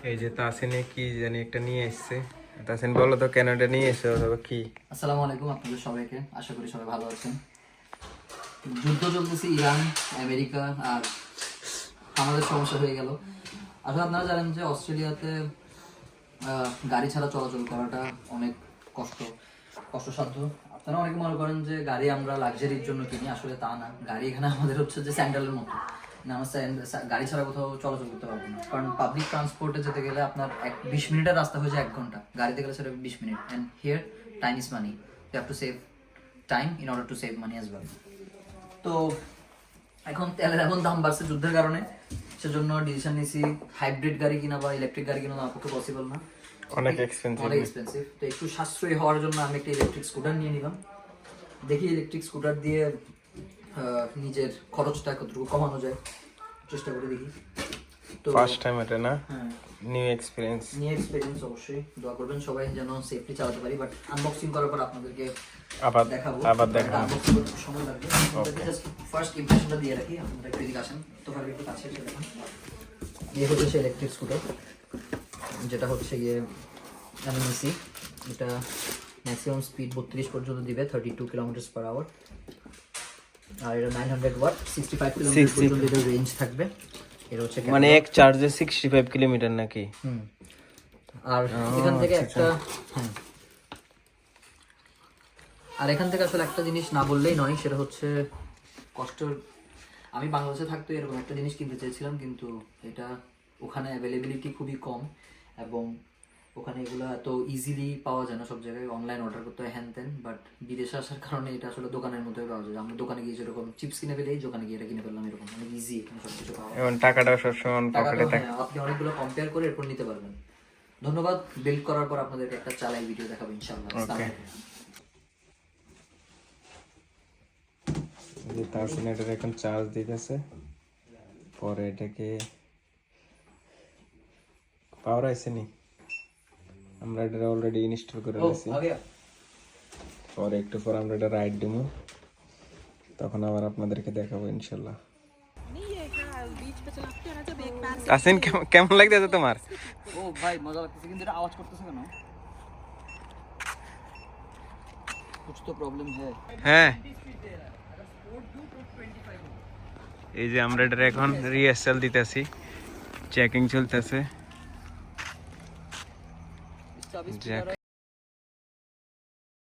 এই যে তাসিনে কি জানি একটা নিয়ে এসেছে। তাসিন বলো তো কেন এটা নিয়ে এসেছো অথবা কি? আসসালামু আলাইকুম আপনাদের সবাইকে, আশা করি সবাই ভালো আছেন। যুদ্ধ চলতেছে ইরান আমেরিকা, আর আমাদের সমস্যা হয়ে গেল। আসলে আপনারা জানেন যে অস্ট্রেলিয়াতে গাড়ি ছাড়া চলাচল করাটা অনেক কষ্টসাধ্য। আপনারা অনেকে মনে করেন যে গাড়ি আমরা লাক্সারির জন্য কিনি, আসলে তা না। গাড়ি এখানে আমাদের হচ্ছে যে স্যান্ডেলের মতো না, আমরা গাড়ি ছাড়া কোথাও চলাচল করতে পারবো না। কারণ পাবলিক ট্রান্সপোর্টে যেতে গেলে আপনার 20 মিনিটের রাস্তা হয়ে যায় 1 ঘন্টা, গাড়িতে গেলে সেটা 20 minute. And here time is money, you have to save time in order to save money as well. তো এখন তেলের এমন দাম বাড়ছে যুদ্ধের কারণে, সেজন্য ডিসিশন নিয়েছি হাইব্রিড গাড়ি কিনা বা ইলেকট্রিক গাড়ি কিনা আমার পক্ষে পসিবল না, অনেক এক্সপেন্সিভ। তো একটু সাশ্রয়ী হওয়ার জন্য আমি একটা ইলেকট্রিক স্কুটার নিয়ে নিলাম। দেখি ইলেকট্রিক স্কুটার দিয়ে নিজের খরচটা কতটুকু কমানো যায়, চেষ্টা করে দেখি। তো ফার্স্ট টাইম এটা না? হ্যাঁ, নিউ এক্সপেরিয়েন্স। অবশ্যই দোয়া করবেন সবাই যেন সেফলি চালাতে পারি। বাট আনবক্সিং করার পর আপনাদেরকে আবার দেখাবো। দেখাবো। সময় লাগবে, আপনাদেরকে জাস্ট ফার্স্ট ইমপ্রেশনটা দিয়ে রাখি। আপনারা একটু এদিকে আসেন, তো ভাবে একটু কাছে এসে দেখুন। এই হচ্ছে ইলেকট্রিক স্কুটার, যেটা হচ্ছে গিয়ে আমি নিছি। এটা ম্যাক্সিমাম স্পিড 32 পর্যন্ত দিবে, 32 km/h। আর এটা 900 ওয়াট, 65 কিলোমিটার পর্যন্ত এটার রেঞ্জ থাকবে। এটা হচ্ছে মানে এক চার্জে 65 কিলোমিটার নাকি? আর এখান থেকে একটা হ্যাঁ, আর এখান থেকে আসলে একটা জিনিস না বললেই নয়, সেটা হচ্ছে কষ্টের। আমি বাংলাদেশে থাকতে এরকম একটা জিনিস কিনতে চেয়েছিলাম, কিন্তু এটা ওখানে অ্যাভেলেবিলিটি খুবই কম, এবং ওখানে এগুলো এত ইজিলি পাওয়া যায় না। সব জায়গায় অনলাইন অর্ডার করতে হয় হ্যান তেন। বাট বিদেশে আসার কারণে এটা আসলে দোকানের মধ্যে পাওয়া যায়। আমরা দোকানে গিয়ে যেরকম চিপস কিনে ফেলি, দোকানে গিয়ে এটা কিনে ফেললাম, এরকম অনেক ইজি এখানে সব কিছু পাওয়া যায়। এবং টাকাটাও সবসময় পকেটে থাকে। আপনি অনেকগুলো কম্পেয়ার করে এরপর নিতে পারবেন। ধন্যবাদ। বিল্ড করার পর আপনাদেরকে একটা চালাই ভিডিও দেখাবো ইনশাআল্লাহ। যে তাসিন এটার এখন চার্জ দিতেছে, পরে এটাকে পাওয়ার আইসেনি, আমরা এটা অলরেডি ইনস্টল করে নিয়েছি। পরে একটু পর আমরা এটা রাইড দিব, তখন আবার আপনাদেরকে দেখাবো ইনশাল্লাহ। তাসিন কেমন লাগতেছে তোমার? ও ভাই মজা লাগতেছে, কিন্তু এটা আওয়াজ করতেছে কেন? कुछ तो प्रॉब्लम है। হ্যাঁ, এই যে আমরা এটা এখন রিহার্সাল দিতেছি, চেকিং চলতেছে।